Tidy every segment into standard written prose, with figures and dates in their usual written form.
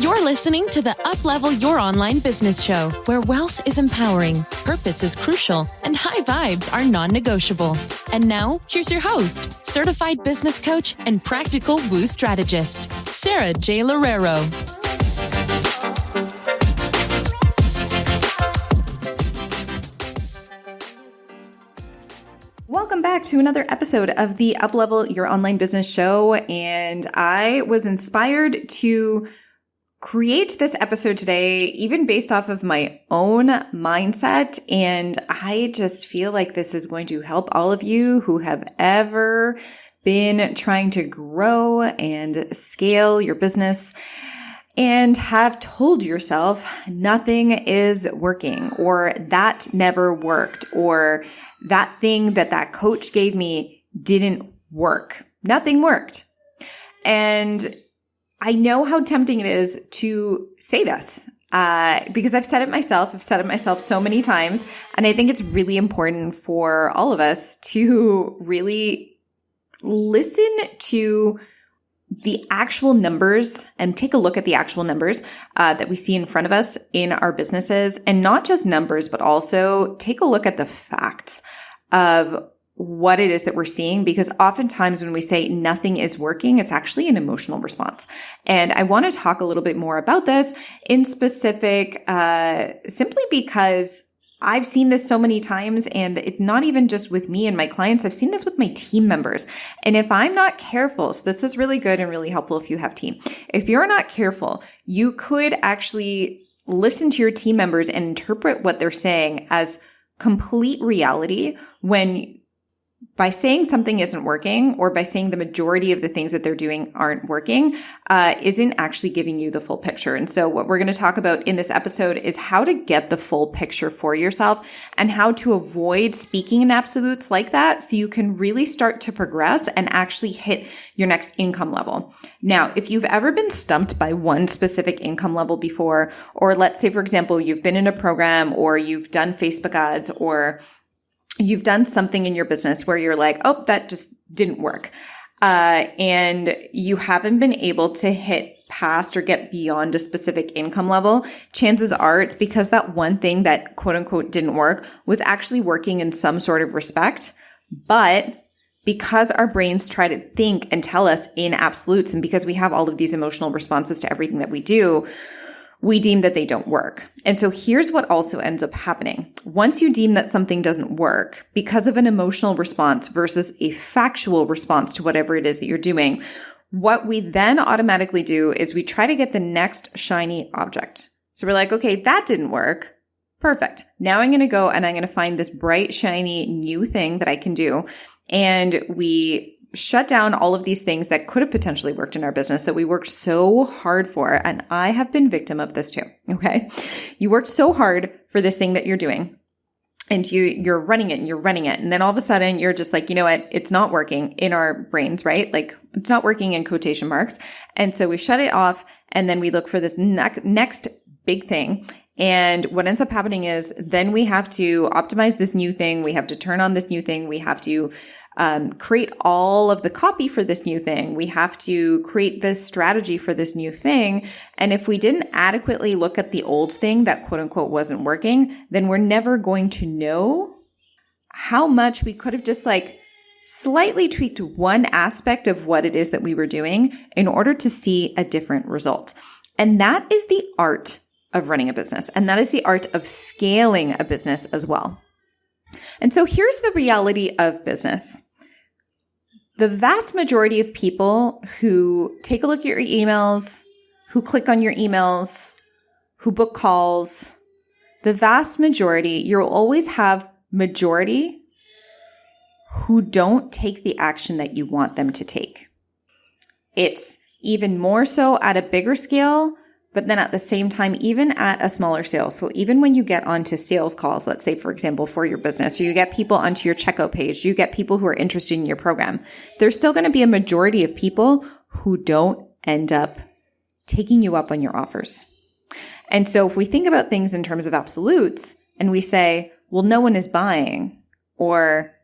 You're listening to the Uplevel Your Online Business Show, where wealth is empowering, purpose is crucial, and high vibes are non-negotiable. And now, here's your host, certified business coach and practical woo strategist, Sarah J. Loureiro. Welcome back to another episode of the Uplevel Your Online Business Show. And I was inspired to create this episode today, even based off of my own mindset. And I just feel like this is going to help all of you who have ever been trying to grow and scale your business and have told yourself nothing is working, or that never worked, or that thing that coach gave me didn't work. Nothing worked. And I know how tempting it is to say this because I've said it myself. I've said it myself so many times. And I think it's really important for all of us to really listen to the actual numbers and take a look at the actual numbers that we see in front of us in our businesses, and not just numbers, but also take a look at the facts of what it is that we're seeing, because oftentimes when we say nothing is working, it's actually an emotional response. And I want to talk a little bit more about this in specific, simply because I've seen this so many times, and it's not even just with me and my clients. I've seen this with my team members. And if I'm not careful, so this is really good and really helpful if you have team. If you're not careful, you could actually listen to your team members and interpret what they're saying as complete reality, when by saying something isn't working, or by saying the majority of the things that they're doing aren't working, isn't actually giving you the full picture. And so what we're going to talk about in this episode is how to get the full picture for yourself, and how to avoid speaking in absolutes like that, so you can really start to progress and actually hit your next income level. Now, if you've ever been stumped by one specific income level before, or let's say, for example, you've been in a program, or you've done Facebook ads, or you've done something in your business where you're like, oh, that just didn't work. And you haven't been able to hit past or get beyond a specific income level, chances are it's because that one thing that quote unquote didn't work was actually working in some sort of respect. But because our brains try to think and tell us in absolutes, and because we have all of these emotional responses to everything that we do, we deem that they don't work. And so here's what also ends up happening. Once you deem that something doesn't work because of an emotional response versus a factual response to whatever it is that you're doing, what we then automatically do is we try to get the next shiny object. So we're like, okay, that didn't work. Perfect. Now I'm going to go and I'm going to find this bright, shiny new thing that I can do. And we shut down all of these things that could have potentially worked in our business that we worked so hard for. And I have been victim of this too. Okay. You worked so hard for this thing that you're doing, and you're running it and you're running it. And then all of a sudden you're just like, you know what? It's not working in our brains, right? Like it's not working in quotation marks. And so we shut it off, and then we look for this next big thing. And what ends up happening is then we have to optimize this new thing. We have to turn on this new thing. We have to create all of the copy for this new thing. We have to create this strategy for this new thing. And if we didn't adequately look at the old thing that quote unquote wasn't working, then we're never going to know how much we could have just like slightly tweaked one aspect of what it is that we were doing in order to see a different result. And that is the art of running a business. And that is the art of scaling a business as well. And so here's the reality of business. The vast majority of people who take a look at your emails, who click on your emails, who book calls, the vast majority, you'll always have majority who don't take the action that you want them to take. It's even more so at a bigger scale, but then at the same time, even at a smaller scale. So even when you get onto sales calls, let's say, for example, for your business, or you get people onto your checkout page, you get people who are interested in your program, there's still going to be a majority of people who don't end up taking you up on your offers. And so if we think about things in terms of absolutes and we say, well, no one is buying, or,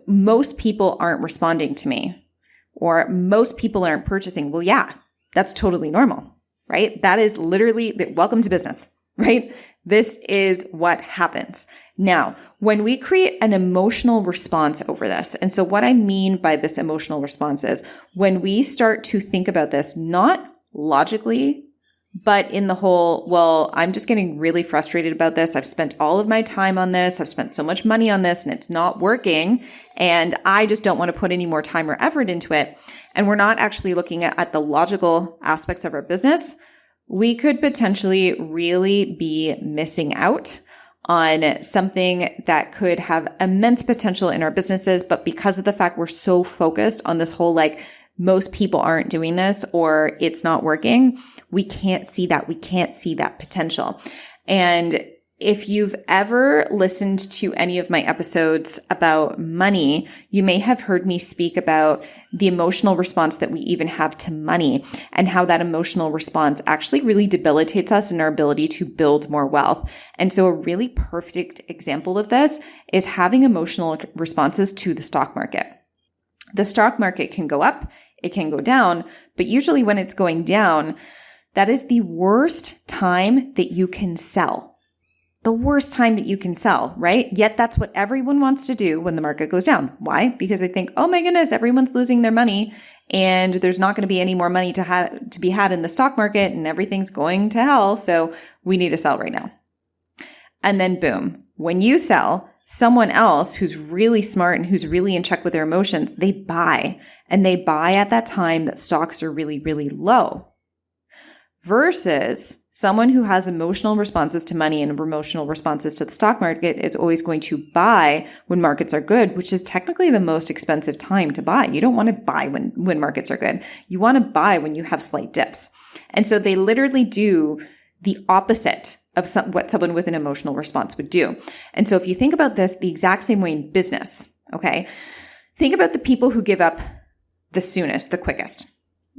most people aren't responding to me, or most people aren't purchasing. Well, yeah, that's totally normal. right? That is literally welcome to business, right? This is what happens. Now, when we create an emotional response over this, and so what I mean by this emotional response is when we start to think about this, not logically, but in the whole, well, I'm just getting really frustrated about this. I've spent all of my time on this. I've spent so much money on this and it's not working. And I just don't want to put any more time or effort into it. And we're not actually looking at the logical aspects of our business. We could potentially really be missing out on something that could have immense potential in our businesses. But because of the fact we're so focused on this whole, like, most people aren't doing this or it's not working, we can't see that. We can't see that potential. And if you've ever listened to any of my episodes about money, you may have heard me speak about the emotional response that we even have to money and how that emotional response actually really debilitates us in our ability to build more wealth. And so a really perfect example of this is having emotional responses to the stock market. The stock market can go up, it can go down, but usually when it's going down, that is the worst time that you can sell. The worst time that you can sell, right? Yet that's what everyone wants to do when the market goes down. Why? Because they think, oh my goodness, everyone's losing their money and there's not going to be any more money to be had in the stock market and everything's going to hell. So we need to sell right now. And then boom, when you sell, someone else who's really smart and who's really in check with their emotions, they buy. And they buy at that time that stocks are really, really low. Versus someone who has emotional responses to money and emotional responses to the stock market is always going to buy when markets are good, which is technically the most expensive time to buy. You don't want to buy when markets are good. You want to buy when you have slight dips. And so they literally do the opposite of what someone with an emotional response would do. And so if you think about this the exact same way in business, okay, think about the people who give up the soonest, the quickest.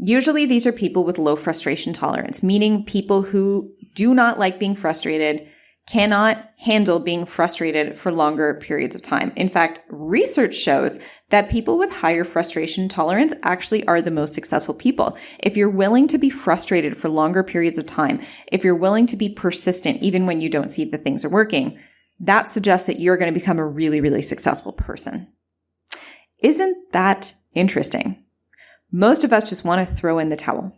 Usually these are people with low frustration tolerance, meaning people who do not like being frustrated, cannot handle being frustrated for longer periods of time. In fact, research shows that people with higher frustration tolerance actually are the most successful people. If you're willing to be frustrated for longer periods of time, if you're willing to be persistent even when you don't see that things are working, that suggests that you're going to become a really, really successful person. Isn't that interesting? Most of us just want to throw in the towel.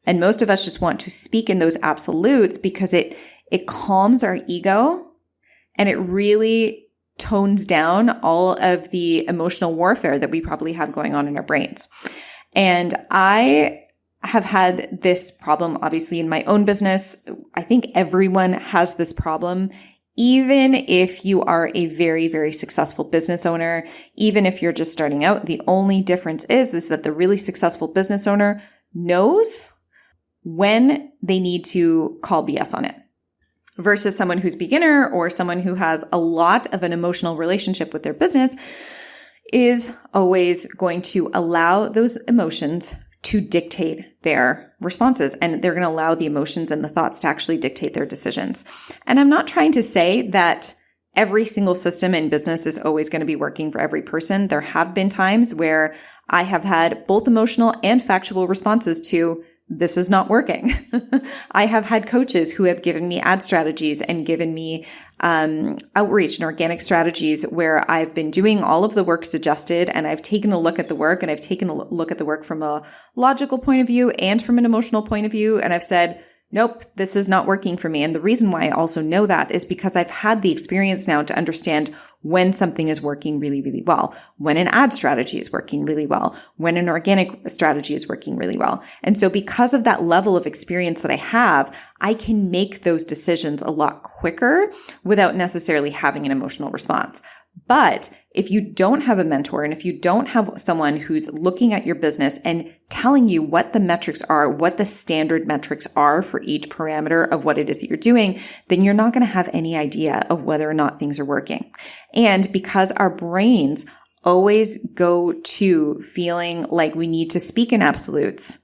And most of us just want to speak in those absolutes because it calms our ego and it really tones down all of the emotional warfare that we probably have going on in our brains. And I have had this problem, obviously, in my own business. I think everyone has this problem. Even if you are a very, very successful business owner, even if you're just starting out, the only difference is that the really successful business owner knows when they need to call BS on it versus someone who's beginner or someone who has a lot of an emotional relationship with their business is always going to allow those emotions to dictate their responses. And they're going to allow the emotions and the thoughts to actually dictate their decisions. And I'm not trying to say that every single system in business is always going to be working for every person. There have been times where I have had both emotional and factual responses to this is not working. I have had coaches who have given me ad strategies and given me outreach and organic strategies where I've been doing all of the work suggested and I've taken a look at the work and I've taken a look at the work from a logical point of view and from an emotional point of view. And I've said, nope, this is not working for me. And the reason why I also know that is because I've had the experience now to understand when something is working really, really well, when an ad strategy is working really well, when an organic strategy is working really well. And so because of that level of experience that I have, I can make those decisions a lot quicker without necessarily having an emotional response. But if you don't have a mentor and if you don't have someone who's looking at your business and telling you what the metrics are, what the standard metrics are for each parameter of what it is that you're doing, then you're not going to have any idea of whether or not things are working. And because our brains always go to feeling like we need to speak in absolutes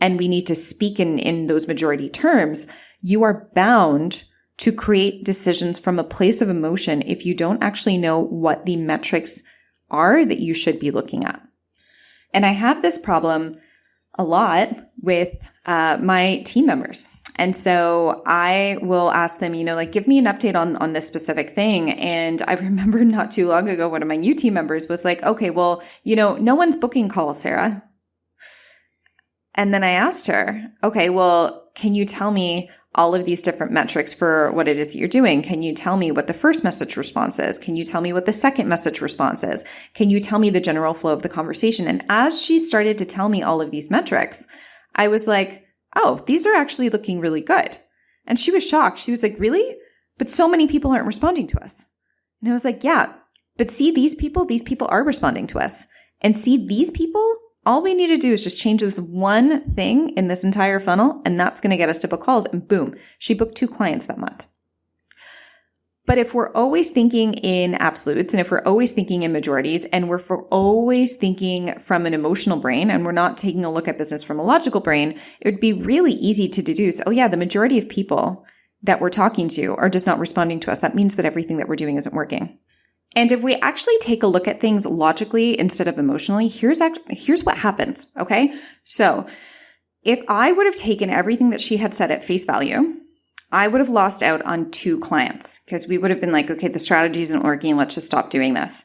and we need to speak in those majority terms, you are bound to create decisions from a place of emotion if you don't actually know what the metrics are that you should be looking at. And I have this problem a lot with my team members. And so I will ask them, give me an update on this specific thing. And I remember not too long ago, one of my new team members was like, okay, well, no one's booking calls, Sarah. And then I asked her, okay, well, can you tell me all of these different metrics for what it is that you're doing? Can you tell me what the first message response is? Can you tell me what the second message response is? Can you tell me the general flow of the conversation? And as she started to tell me all of these metrics, I was like, oh, these are actually looking really good. And she was shocked. She was like, really? But so many people aren't responding to us. And I was like, yeah, but see these people are responding to us. And see these people, all we need to do is just change this one thing in this entire funnel, and that's going to get us to book calls. And boom, she booked 2 clients that month. But if we're always thinking in absolutes, and if we're always thinking in majorities, and if we're always thinking from an emotional brain, and we're not taking a look at business from a logical brain, it would be really easy to deduce, oh yeah, the majority of people that we're talking to are just not responding to us. That means that everything that we're doing isn't working. And if we actually take a look at things logically instead of emotionally, here's what happens, okay? So if I would have taken everything that she had said at face value, I would have lost out on 2 clients because we would have been like, okay, the strategy isn't working. Let's just stop doing this.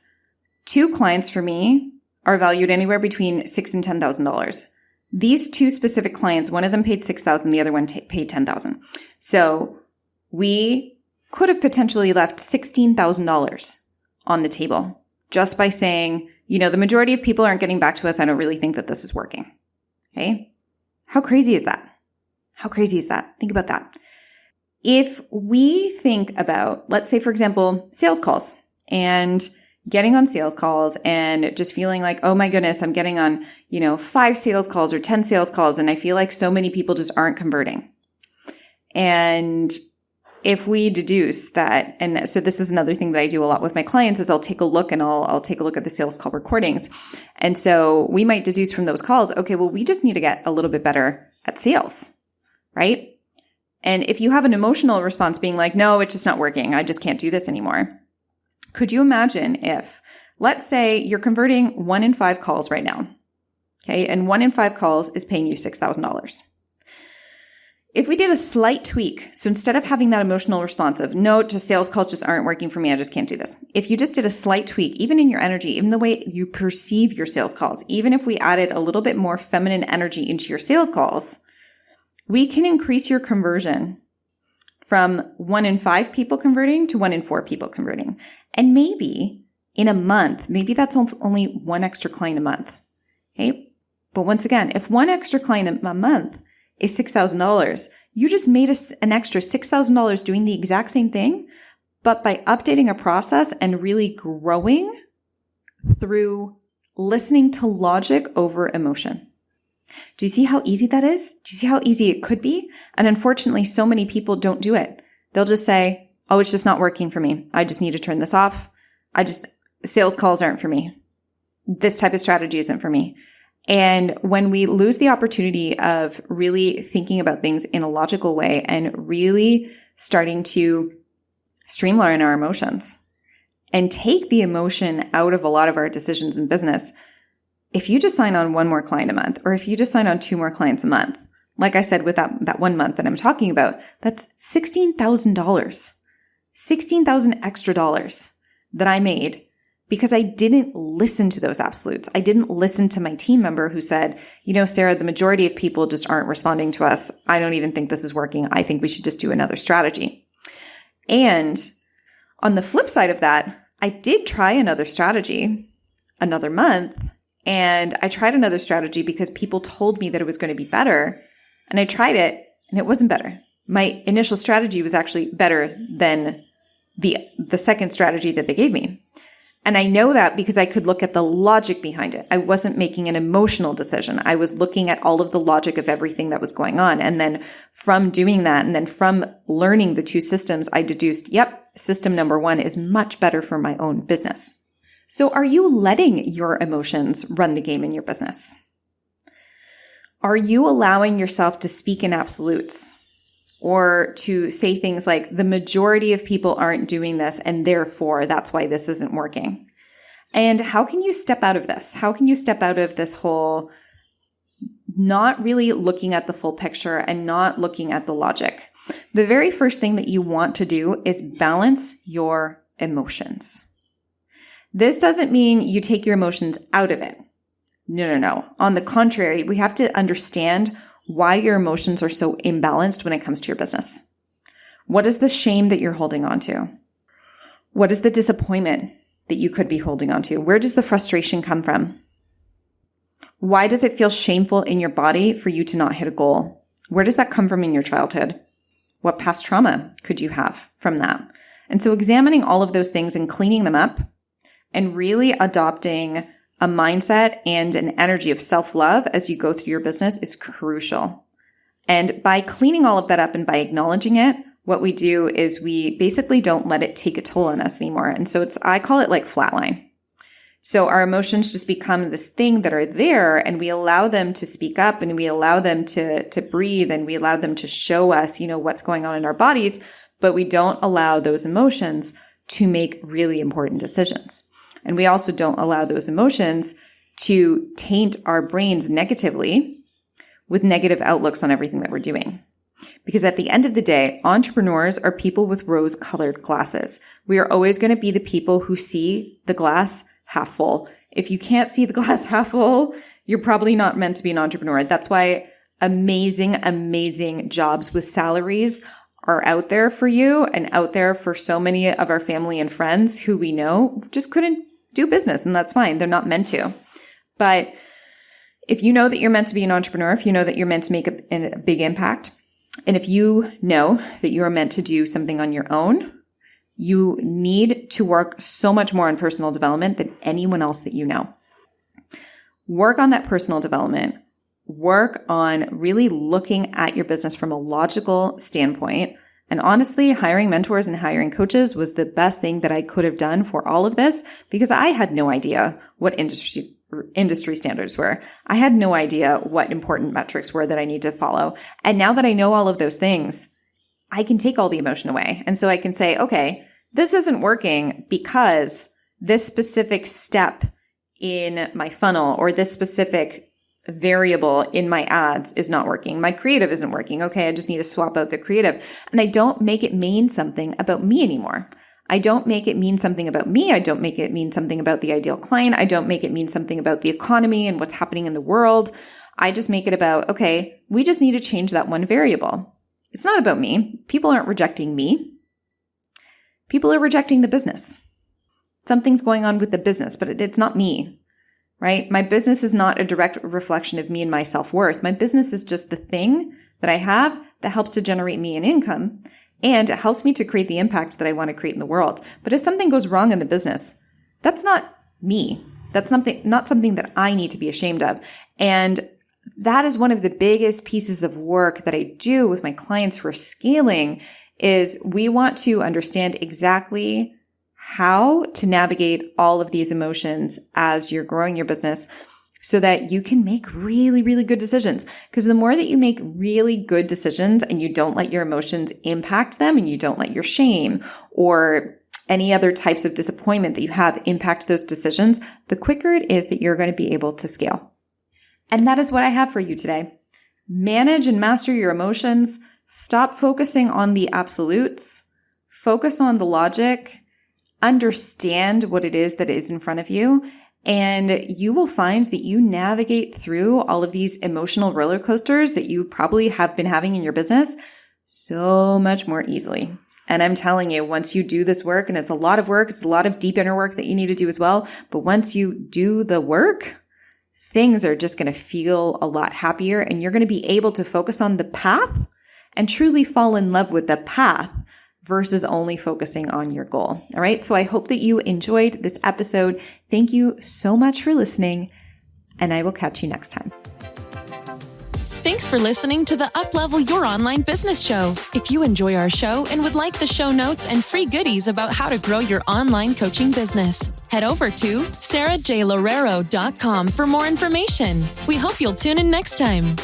2 clients for me are valued anywhere between $6,000 and $10,000. These 2 specific clients, one of them paid $6,000, the other one paid $10,000. So we could have potentially left $16,000 on the table just by saying, the majority of people aren't getting back to us. I don't really think that this is working. Okay. How crazy is that? How crazy is that? Think about that. If we think about, let's say, for example, sales calls and getting on sales calls and just feeling like, oh my goodness, I'm getting on, 5 sales calls or 10 sales calls. And I feel like so many people just aren't converting. And if we deduce that, and so this is another thing that I do a lot with my clients is I'll take a look and I'll take a look at the sales call recordings. And so we might deduce from those calls, okay, well, we just need to get a little bit better at sales, right? And if you have an emotional response being like, no, it's just not working. I just can't do this anymore. Could you imagine if, let's say you're converting 1 in 5 calls right now, okay? And 1 in 5 calls is paying you $6,000. If we did a slight tweak, so instead of having that emotional response of, no, just sales calls just aren't working for me, I just can't do this. If you just did a slight tweak, even in your energy, even the way you perceive your sales calls, even if we added a little bit more feminine energy into your sales calls, we can increase your conversion from 1 in 5 people converting to 1 in 4 people converting. And maybe in a month, maybe that's only 1 extra client a month. Okay. But once again, if 1 extra client a month is $6,000, you just made an extra $6,000 doing the exact same thing, but by updating a process and really growing through listening to logic over emotion. Do you see how easy that is? Do you see how easy it could be? And unfortunately, so many people don't do it. They'll just say, oh, it's just not working for me. I just need to turn this off. Sales calls aren't for me. This type of strategy isn't for me. And when we lose the opportunity of really thinking about things in a logical way and really starting to streamline our emotions and take the emotion out of a lot of our decisions in business, if you just sign on 1 more client a month, or if you just sign on 2 more clients a month, like I said, with that 1 month that I'm talking about, that's $16,000, $16,000 extra dollars that I made because I didn't listen to those absolutes. I didn't listen to my team member who said, Sarah, the majority of people just aren't responding to us. I don't even think this is working. I think we should just do another strategy. And on the flip side of that, I did try another strategy another month. And I tried another strategy because people told me that it was going to be better. And I tried it and it wasn't better. My initial strategy was actually better than the second strategy that they gave me. And I know that because I could look at the logic behind it. I wasn't making an emotional decision. I was looking at all of the logic of everything that was going on. And then from doing that, and then from learning the 2 systems, I deduced, yep, system number 1 is much better for my own business. So are you letting your emotions run the game in your business? Are you allowing yourself to speak in absolutes or to say things like the majority of people aren't doing this and therefore that's why this isn't working? And how can you step out of this? How can you step out of this whole not really looking at the full picture and not looking at the logic. The very first thing that you want to do is balance your emotions. This doesn't mean you take your emotions out of it. No. On the contrary, we have to understand why your emotions are so imbalanced when it comes to your business. What is the shame that you're holding on to? What is the disappointment that you could be holding on to? Where does the frustration come from? Why does it feel shameful in your body for you to not hit a goal? Where does that come from in your childhood? What past trauma could you have from that? And so examining all of those things and cleaning them up and really adopting a mindset and an energy of self-love as you go through your business is crucial. And by cleaning all of that up and by acknowledging it, what we do is we basically don't let it take a toll on us anymore. And so I call it like flatline. So our emotions just become this thing that are there, and we allow them to speak up, and we allow them to breathe, and we allow them to show us, what's going on in our bodies, but we don't allow those emotions to make really important decisions. And we also don't allow those emotions to taint our brains negatively with negative outlooks on everything that we're doing. Because at the end of the day, entrepreneurs are people with rose-colored glasses. We are always going to be the people who see the glass half full. If you can't see the glass half full, you're probably not meant to be an entrepreneur. That's why amazing jobs with salaries are out there for you and out there for so many of our family and friends who we know just couldn't do business, and that's fine. They're not meant to. But if you know that you're meant to be an entrepreneur, if you know that you're meant to make a big impact, and if you know that you are meant to do something on your own, you need to work so much more on personal development than anyone else that you know. Work on that personal development. Work on really looking at your business from a logical standpoint. And honestly, hiring mentors and hiring coaches was the best thing that I could have done for all of this, because I had no idea what industry standards were. I had no idea what important metrics were that I need to follow. And now that I know all of those things, I can take all the emotion away. And so I can say, okay, this isn't working because this specific step in my funnel or this specific variable in my ads is not working. My creative isn't working. Okay, I just need to swap out the creative. And I don't make it mean something about me anymore. I don't make it mean something about me. I don't make it mean something about the ideal client. I don't make it mean something about the economy and what's happening in the world. I just make it about, okay, we just need to change that one variable. It's not about me. People aren't rejecting me. People are rejecting the business. Something's going on with the business, but it's not me, right? My business is not a direct reflection of me and my self-worth. My business is just the thing that I have that helps to generate me an income, and it helps me to create the impact that I want to create in the world. But if something goes wrong in the business, that's not me. That's not something that I need to be ashamed of. And that is one of the biggest pieces of work that I do with my clients who are scaling is we want to understand exactly how to navigate all of these emotions as you're growing your business so that you can make really good decisions. Because the more that you make really good decisions and you don't let your emotions impact them and you don't let your shame or any other types of disappointment that you have impact those decisions, the quicker it is that you're going to be able to scale. And that is what I have for you today. Manage and master your emotions. Stop focusing on the absolutes. Focus on the logic. Understand what it is that is in front of you. And you will find that you navigate through all of these emotional roller coasters that you probably have been having in your business so much more easily. And I'm telling you, once you do this work, and it's a lot of work, it's a lot of deep inner work that you need to do as well. But once you do the work, things are just going to feel a lot happier, and you're going to be able to focus on the path and truly fall in love with the path versus only focusing on your goal. All right. So I hope that you enjoyed this episode. Thank you so much for listening, and I will catch you next time. Thanks for listening to the Uplevel Your Online Business Show. If you enjoy our show and would like the show notes and free goodies about how to grow your online coaching business, head over to sarahjlorero.com for more information. We hope you'll tune in next time.